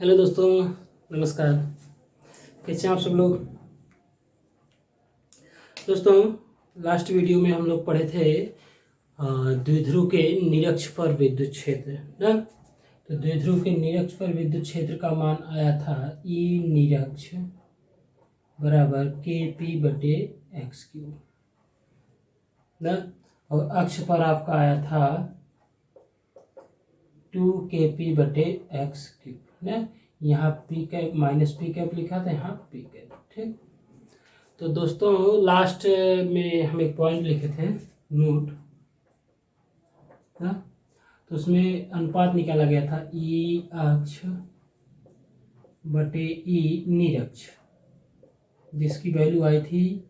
Hello दोस्तों, नमस्कार। कैसे हैं आप सब लोग। दोस्तों, लास्ट वीडियो में हम लोग पढ़े थे द्विध्रुव के निरक्ष पर विद्युत क्षेत्र ना। तो द्विध्रुव के निरक्ष पर विद्युत क्षेत्र का मान आया था ई निरक्ष बराबर KP/x³ ना। और अक्ष पर आपका आया था 2KP/x³ ना। यहाँ P cap minus P cap लिखा था, यहाँ पी कैप। ठीक। तो दोस्तों, लास्ट में हम एक पॉइंट लिखे थे नोट ना। तो उसमें अनुपात निकाला गया था ई अक्ष बटे ई निरक्ष, जिसकी वैल्यू आई थी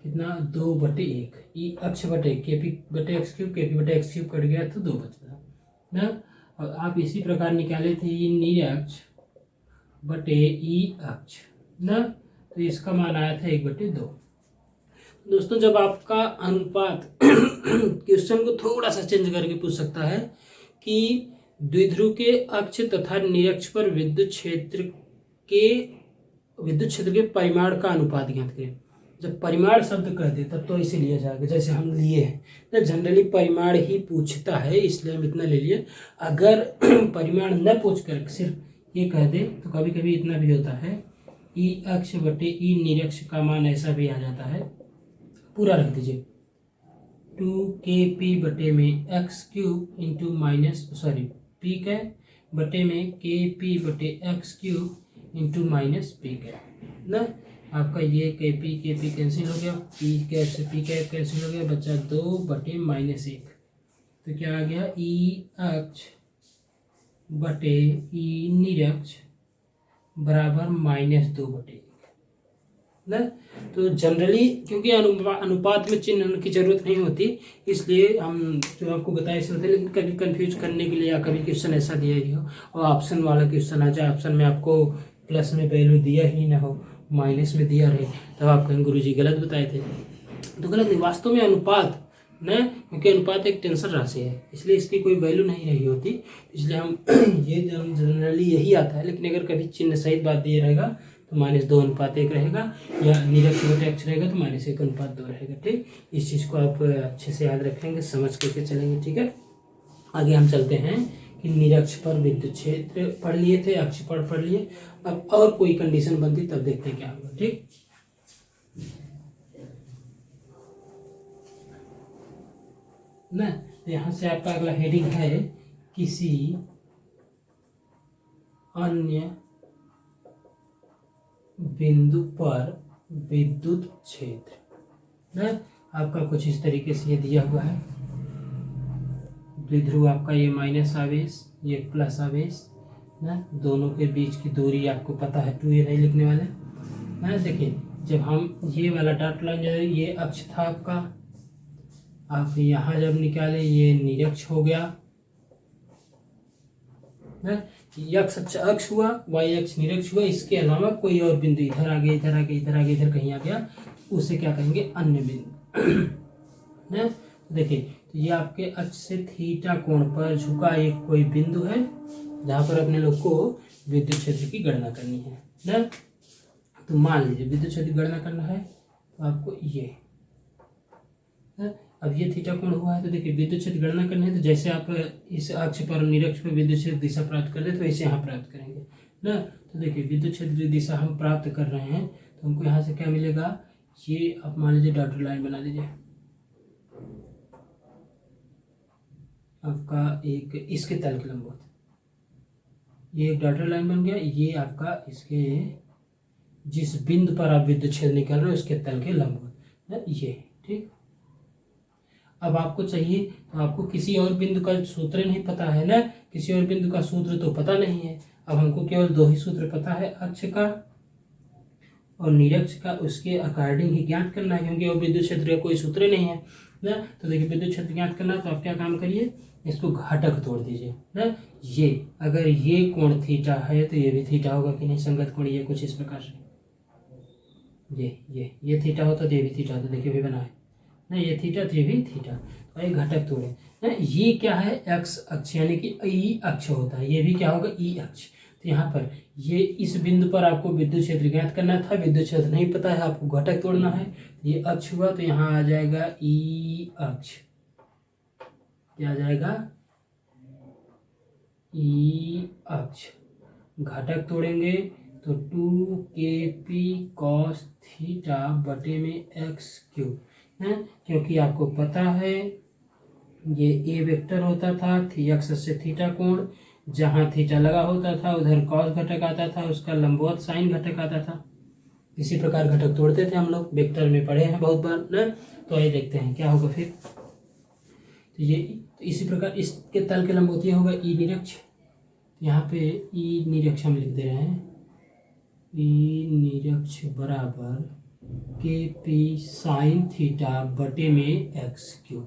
कितना 2/1। ई अक्ष बटे KP/x³ KP/x³ कट गया तो 2 बचता ना। और आप इसी प्रकार निकाले थे ई निरक्ष बटे ई अक्ष ना। तो इसका मान आया था 1/2। दोस्तों, जब आपका अनुपात क्वेश्चन को थोड़ा सा चेंज करके पूछ सकता है कि द्विध्रुव के अक्ष तथा निरक्ष पर विद्युत क्षेत्र के परिमाण का अनुपात ज्ञात करें। जब परिमाण शब्द कह दे तब तो इसे लिया जाएगा, जैसे हम लिए हैं ना। जनरली परिमाण ही पूछता है, इसलिए हम इतना ले लिए। अगर परिमाण न पूछ कर सिर्फ ये कह दे तो कभी कभी इतना भी होता है, ई अक्ष बटे ई निरक्ष का मान ऐसा भी आ जाता है। पूरा रख दीजिए 2KP में x³ इंटू पी के बटे में KP/x³ इंटू पी के ना। आपका ये KP कैंसिल हो गया, पी कैप से पी कैप कैंसिल हो गया, बचा 2/-1। तो क्या आ गया, ई अक्ष बटे ई निरक्ष बराबर -2/1 ना। तो जनरली क्योंकि अनुपात में चिन्ह की जरूरत नहीं होती, इसलिए हम जो आपको बताया इसे होते हैं। लेकिन कभी कंफ्यूज करने के लिए या कभी क्वेश्चन ऐसा दिया ही हो और ऑप्शन वाला क्वेश्चन आ जाए, ऑप्शन में आपको प्लस में वैल्यू दिया ही ना हो, माइनस में दिया रहे, तब आप कहें गुरुजी गलत बताए थे। तो गलत नहीं, वास्तव में अनुपात न, क्योंकि अनुपात एक टेंसर राशि है, इसलिए इसकी कोई वैल्यू नहीं रही होती। इसलिए हम ये जनरली यही आता है। लेकिन अगर कभी चिन्ह सहित बात दिए रहेगा तो -2:1 रहेगा, या निरक्ष बटे अक्ष रहेगा तो -1:2 रहेगा। ठीक, इस चीज़ को आप अच्छे से याद रखेंगे, समझ करके चलेंगे। ठीक है, आगे हम चलते हैं कि निरक्ष पर विद्युत क्षेत्र पढ़ लिए थे, अक्ष पर पढ़ लिए। अब और कोई कंडीशन बनती तब देखते हैं क्या होगा। ठीक, ना। तो यहाँ से आपका अगला हेडिंग है किसी अन्य बिंदु पर विद्युत क्षेत्र ना। आपका कुछ इस तरीके से ये दिया हुआ है। द्विध्रुव आपका ये माइनस आवेश, ये प्लस आवेश ना। दोनों के बीच की दूरी आपको पता है 2 ये नहीं लिखने वाले ना। देखिए, जब हम ये वाला डॉट लाइन, ये अक्ष था आपका, आप यहाँ जब निकाले ये निरक्ष हो गया ना। एक्स अक्ष हुआ, वाई अक्ष निरक्ष हुआ। इसके अलावा कोई और बिंदु इधर आ गया, इधर आ गया, इधर आ गया, इधर कहीं आ गया, उसे क्या कहेंगे, अन्य बिंदु ना। देखिए, तो ये आपके अक्ष से थीटा कोण पर झुका एक कोई बिंदु है जहाँ पर अपने लोग को विद्युत क्षेत्र की गणना करनी है ना। तो मान लीजिए विद्युत क्षेत्र की गणना करना है तो आपको ये ना। अब ये थीटा कोण हुआ है, तो देखिए विद्युत क्षेत्र गणना करनी है तो जैसे आप इस अक्ष पर निरक्ष पर विद्युत क्षेत्र दिशा प्राप्त कर दे तो इसे यहाँ प्राप्त करेंगे ना। तो देखिए विद्युत क्षेत्र की दिशा हम प्राप्त कर रहे हैं तो हमको यहाँ से क्या मिलेगा, ये आप मान लीजिए डॉटेड लाइन बना दीजिए। आपका एक इसके तल के लंबवत ये एक डॉटेड लाइन बन गया। ये आपका इसके जिस बिंदु पर आप विद्युत क्षेत्र निकाल रहे हो उसके तल के लंबवत ना, ये। ठीक, अब आपको चाहिए तो आपको किसी और बिंदु का सूत्र नहीं पता है ना, किसी और बिंदु का सूत्र तो पता नहीं है। अब हमको केवल 2 ही सूत्र पता है, अक्ष का और निरक्ष का, उसके अकॉर्डिंग ही ज्ञात करना है, क्योंकि और विद्युत क्षेत्र का कोई सूत्र नहीं है ना। तो देखिए विद्युत क्षेत्र ज्ञात करना है तो आप क्या काम करिए, इसको घटक तोड़ दीजिए ना। ये अगर ये कोण थीटा है तो ये भी थीटा होगा कि नहीं, संगत कोण, ये कुछ इस प्रकार से ये थीटा होता तो ये भी थीटा होता। देखिए भी बना है ना, ये थीटा तो ये भी थीटा, तो एक घटक तोड़े ना। ये क्या है, एक्स अक्ष यानी कि ई अक्ष होता है, ये भी क्या होगा, ई अक्ष। तो यहाँ पर ये इस बिंदु पर आपको विद्युत क्षेत्र ज्ञात करना था, विद्युत क्षेत्र नहीं पता है, आपको घटक तोड़ना है। ये अक्ष हुआ तो यहाँ आ जाएगा ई अक्ष, क्या आ जाएगा ई अक्ष। घटक तोड़ेंगे तो 2kp cos थीटा बटे में एक्स क्यूब है, क्योंकि आपको पता है ये ए वेक्टर होता था, एक्स से थीटा कोण, जहाँ थीटा लगा होता था उधर कॉस घटक आता था, उसका लंबवत साइन घटक आता था। इसी प्रकार घटक तोड़ते थे हम लोग, वेक्टर में पढ़े हैं बहुत बार ना। तो आइए देखते हैं क्या होगा फिर। तो ये इसी प्रकार इसके तल के लंबवत ये होगा ई निरक्ष, यहाँ पे ई निरक्ष हम लिख दे रहे हैं, ई निरक्ष बराबर के पी साइन थीटा बटे में एक्स क्यूब,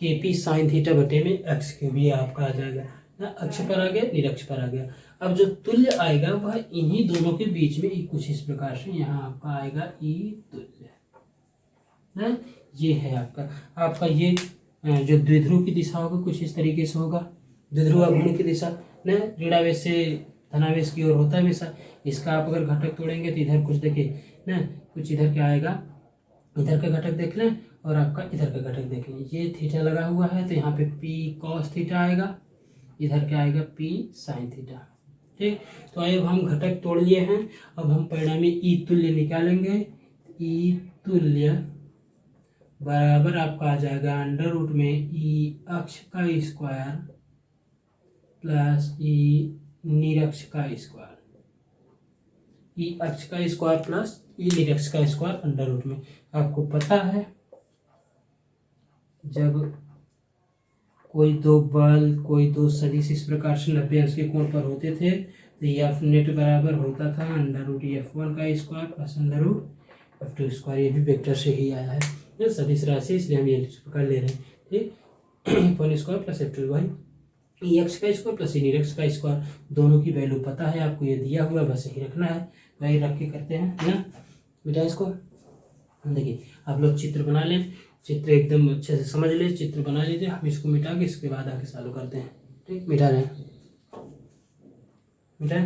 के पी साइन थीटा बटे में एक्स क्यूब, ये आपका आ जाएगा ना, अक्ष पर आ गया, निरक्ष पर आ गया। अब जो तुल्य आएगा वह इन्हीं दोनों के बीच में कुछ इस प्रकार से यहाँ आपका आएगा ई तुल्य ना। ये है आपका ये जो द्विध्रुव की दिशा होगा कुछ इस तरीके से होगा, द्विध्रुव घूर्णन की दिशा ना, ऋणावेश से धनावेश की ओर होता है हमेशा। इसका आप अगर घटक तोड़ेंगे तो इधर कुछ देखिए ना, कुछ इधर क्या आएगा, इधर का घटक देख लें और आपका इधर का घटक देख लें। ये थीटा लगा हुआ है तो यहाँ पे पी कॉस थीटा आएगा, इधर क्या आएगा पी साइन थीटा। ठीक, तो अब हम घटक तोड़ लिए हैं, अब हम परिणामी ई तुल्य निकालेंगे। ई तुल्य बराबर आपका आ जाएगा अंडर रूट में ई अक्ष का स्क्वायर प्लस ई निरक्ष का स्क्वायर, ई अक्ष का स्क्वायर प्लस ई निरक्ष का स्क्वायर अंडर रूट में। आपको पता है जब कोई दो बल, कोई दो सदिश इस प्रकार से 90 अंश के कोण पर होते थे तो एफ नेट बराबर होता था अंडर रूट F1 का square plus under root F2 square. ये भी वेक्टर से ही आया है, ये सदिश राशि, इसलिए हम ये इस प्रकार ले रहे हैं। ठीक, F1 square plus F2 Y E X का स्क्वायर प्लस ई निरक्ष का स्क्वायर, दोनों की वैल्यू पता है आपको, ये दिया हुआ बस यही रखना है, वही रख के करते हैं ना बेटा। इसको देखिए आप लोग चित्र बना लें, चित्र एकदम अच्छे से समझ ले, चित्र बना लीजिए। हम इसको मिटा के इसके बाद आगे चालू करते हैं। ठीक, मिटा रहे हैं, मिटा,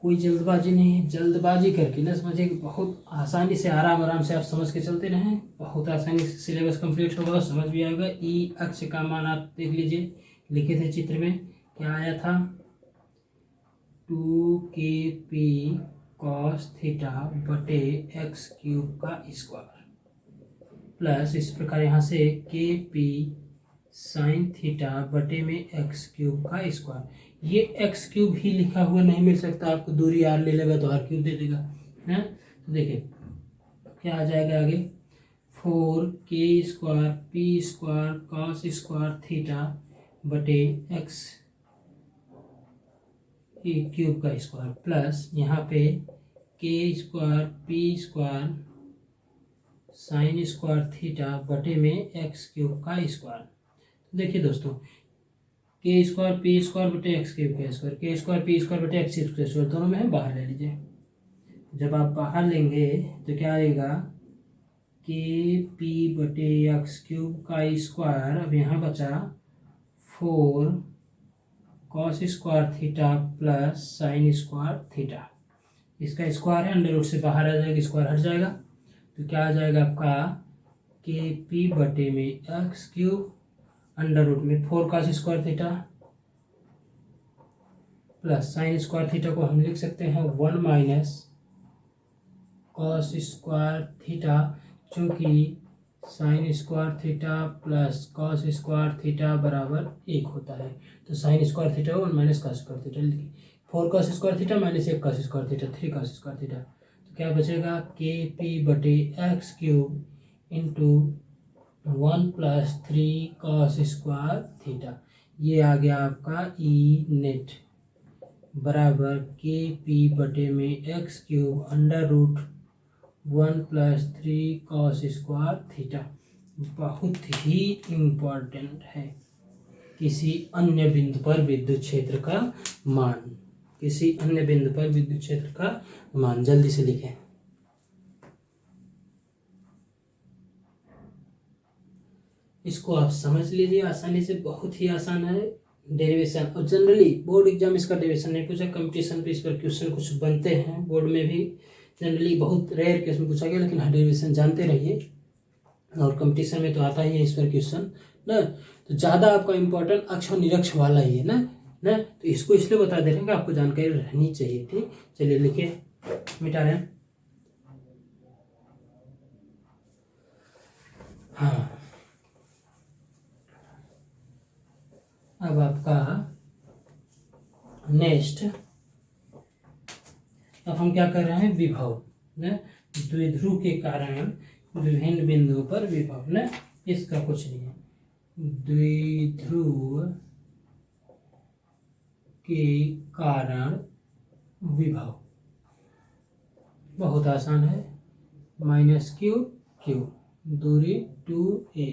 कोई जल्दबाजी नहीं है, जल्दबाजी करके ना समझिए, बहुत आसानी से आराम आराम से आप समझ के चलते रहें, बहुत आसानी से सिलेबस कंप्लीट होगा, समझ भी आएगा। ई अक्ष का मान आप देख लीजिए, लिखे थे चित्र में क्या आया था, 2kp cos थीटा बटे एक्स क्यूब का स्क्वायर प्लस इस प्रकार यहाँ से kp साइन थीटा बटे में एक्स क्यूब का स्क्वायर। ये एक्स क्यूब ही लिखा हुआ नहीं मिल सकता आपको, दूरी आर ले लेगा तो आर क्यूब दे देगा है। तो देखिए क्या आ जाएगा आगे, 4k square P square cos square theta बटे एक्स क्यूब का स्क्वायर प्लस यहाँ पे के square P square sine square theta बटे में एक्स क्यूब का स्क्वायर। देखिए दोस्तों, के स्क्वायर पी स्क्वायर बटे एक्स क्यूब का स्क्वायर, के स्क्वायर पी स्क्वायर बटे एक्स क्यूब का स्क्वायर, दोनों में हम बाहर ले लीजिए। जब आप बाहर लेंगे तो क्या आएगा, के पी बटे एक्स क्यूब का स्क्वायर, अब यहाँ बचा 4 cos square theta plus sine square theta, इसका स्क्वायर है, अंडर रूट से बाहर आ जाएगा, स्क्वायर हट जाएगा, तो क्या आ जाएगा आपका के पी बटे में एक्स क्यूब अंडर रूट में 4 cos square theta plus sine square theta को हम लिख सकते हैं 1 माइनस कॉस स्क्वायर थीटा, चूँकि sine square theta plus cos square theta बराबर 1 होता है, तो sine square theta 1 minus cos square theta लिखिए, 4 cos square theta minus 1 cos square theta, 3 cos square theta, तो क्या बचेगा के पी बटे X cube into 1 plus 3 cos square theta. ये आ गया आपका ई नेट बराबर के पी बटे में X cube under root 1 plus 3 cos square theta. बहुत ही इम्पोर्टेंट है, किसी अन्य बिंदु पर विद्युत क्षेत्र का मान, किसी अन्य बिंदु पर विद्युत क्षेत्र का मान, जल्दी से लिखें। इसको आप समझ लीजिए आसानी से, बहुत ही आसान है, डेरिवेशन, और जनरली बोर्ड एग्जाम इसका डेरिवेशन नहीं पूछा, कंपटीशन पे इस पर क्वेश्चन कुछ बनते हैं बोर्ड में भी, जनरली बहुत रेयर केस में पूछा गया, लेकिन हाँ डेरिवेशन जानते रहिए, और कंपटीशन में तो आता ही है इस पर क्वेश्चन ना। तो ज़्यादा आपका इम्पोर्टेंट अक्ष और निरक्ष वाला ही है ना। तो इसको इसलिए बता दे रहे हैं कि आपको जानकारी रहनी चाहिए। ठीक, चलिए लिखिए, मिटा रहे हैं। हाँ, अब आपका नेक्स्ट, अब हम क्या कर रहे हैं, विभव न, द्विध्रुव के कारण विभिन्न बिंदुओं पर विभव न, इसका कुछ नहीं है, द्विध्रुव के कारण विभव बहुत आसान है, माइनस क्यू दूरी 2a,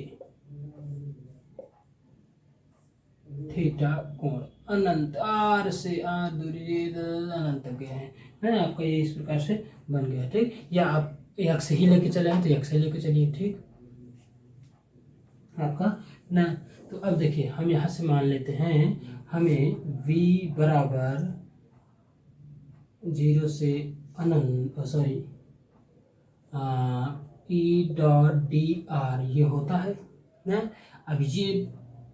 थीटा कोण अनंत, आर से आर दूरी अनंत तक गया है आपका, ये इस प्रकार से बन गया। ठीक, या आप एक से ही लेके चले हैं तो एक से लेके चलिए। ठीक, आपका ना। तो अब देखिए, हम यहाँ से मान लेते हैं हमें v बराबर 0 से अनंत, सॉरी E डॉट dr ये होता है ना। अब ये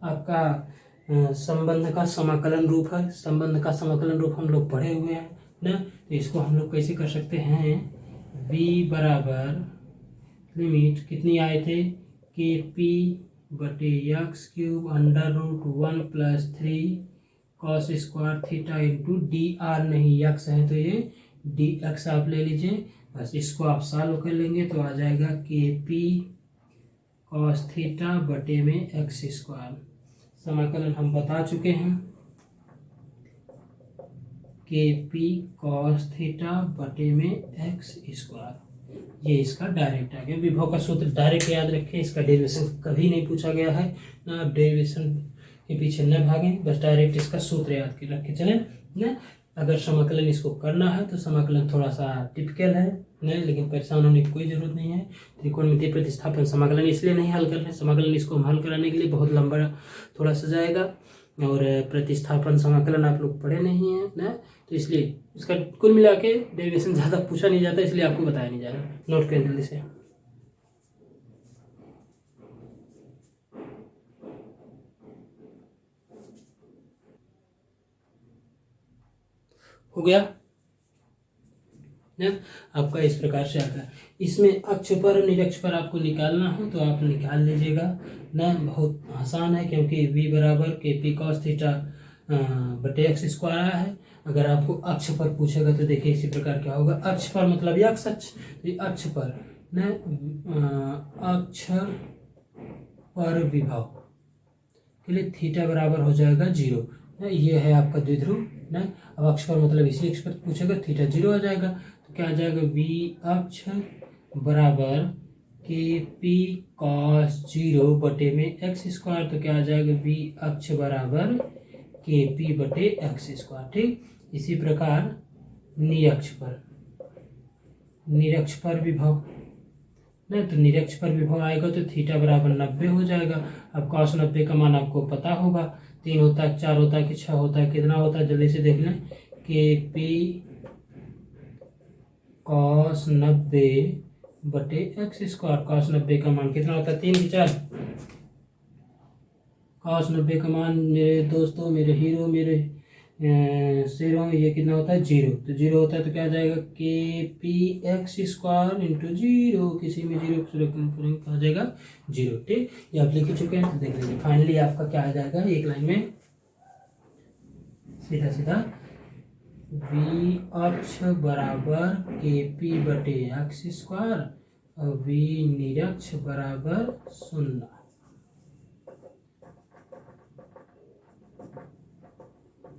आपका संबंध का समाकलन रूप है, संबंध का समाकलन रूप हम लोग पढ़े हुए हैं ना। तो इसको हम लोग कैसे कर सकते हैं, v बराबर लिमिट कितनी आए थे, kp बटे X cube under root 1 plus 3 cos square theta into D R, नहीं एक्स है तो ये डी एक्स आप ले लीजिए, बस इसको आप सॉल्व कर लेंगे तो आ जाएगा kp कॉस थीटा बटे में एक्स स्क्वायर। समाकलन हम बता चुके हैं, kp कॉस थीटा बटे में एक्स स्क्वायर, ये इसका डायरेक्ट आ गया। विभव का सूत्र डायरेक्ट याद रखें, इसका डेरिवेशन कभी नहीं पूछा गया है ना, आप डेरिवेशन के पीछे न भागें, बस डायरेक्ट इसका सूत्र याद के रख के चलें ना। अगर समाकलन इसको करना है तो समाकलन थोड़ा सा टिपिकल है ना, लेकिन परेशान होने की कोई जरूरत नहीं है। त्रिकोणमितीय प्रतिस्थापन समाकलन इसलिए नहीं हल कर रहे हैं, समाकलन इसको हम हल कराने के लिए बहुत लंबा थोड़ा सा जाएगा, और प्रतिस्थापन समाकलन आप लोग पढ़े नहीं हैं ना, तो इसलिए इसका कुल मिला के डेरिवेशन ज़्यादा पूछा नहीं जाता, इसलिए आपको बताया नहीं जा रहा। नोट करें जल्दी से। हो गया ना, आपका इस प्रकार से आता है। इसमें अक्ष पर और निरक्ष पर आपको निकालना हो तो आप निकाल लीजिएगा ना, बहुत आसान है, क्योंकि v बराबर kp cos थीटा बटे एक्स स्क्वायर आया है। अगर आपको अक्ष पर पूछेगा तो देखिए इसी प्रकार क्या होगा, अक्ष पर मतलब यक्ष अक्ष, अक्ष पर न, अक्ष पर विभव के लिए थीटा बराबर हो जाएगा 0, ये है आपका द्विध्रुव ना। अब अक्ष पर मतलब इसी अक्ष पर पूछेगा, थीटा 0 आ जाएगा, तो क्या आ जाएगा, v अक्ष बराबर kp cos 0 बटे में एक्स स्क्वायर, तो क्या आ जाएगा, v अक्ष बराबर kp बटे एक्स स्क्वायर। ठीक, इसी प्रकार निरक्ष पर विभव ना, तो निरक्ष पर विभव आएगा तो थीटा बराबर 90 हो जाएगा। अब cos 90 का मान आपको पता होगा, 3 होता है, 4 होता है कि 6 होता है, कितना होता है जल्दी से देख लें, kp cos 90 बटे एक्स स्क्वायर। cos 90 का मान कितना होता है, 3 की 4, cos 90 का मान मेरे दोस्तों, मेरे हीरो, मेरे शेरों, ये कितना होता है, 0, तो 0 होता है तो क्या आ जाएगा, kp एक्स स्क्वायर इंटू 0, किसी में 0 आ जाएगा 0। ठीक, ये आप लिख चुके हैं, तो देख लीजिए फाइनली आपका क्या आ जाएगा, एक लाइन में सीधा सीधा v अक्ष बराबर kp बटे एक्स स्क्वायर और v निरक्ष बराबर 0।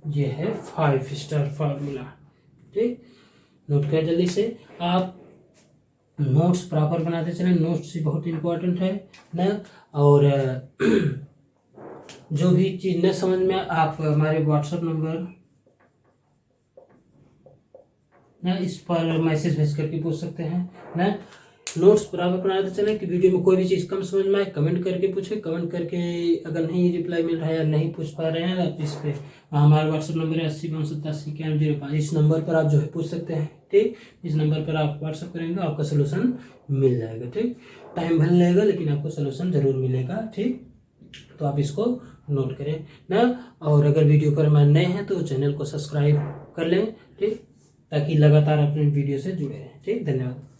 ये है 5 स्टार फार्मूला। ठीक, नोट करें जल्दी से, आप नोट्स प्रॉपर बनाते चलें, नोट्स बहुत इम्पोर्टेंट है ना। और जो भी चीज़ न समझ में आप हमारे व्हाट्सएप नंबर ना, इस पर मैसेज भेज करके पूछ सकते हैं ना। नोट्स बराबर बनाते चलें कि वीडियो में कोई भी चीज़ कम समझ में आए कमेंट करके पूछें। कमेंट करके अगर नहीं रिप्लाई मिल रहा है या नहीं पूछ पा रहे हैं आप इस पे हमारा व्हाट्सअप नंबर है 80 587 इस नंबर पर आप जो है पूछ सकते हैं। ठीक, इस नंबर पर आप व्हाट्सअप करेंगे आपका सोल्यूशन मिल जाएगा। ठीक, टाइम भले लगेगा लेकिन आपको सोल्यूशन ज़रूर मिलेगा। ठीक, तो आप इसको नोट करें ना। और अगर वीडियो पर मैं नए हैं तो चैनल को सब्सक्राइब कर लें। ठीक, ताकि लगातार अपने वीडियो से जुड़े रहें। ठीक, धन्यवाद।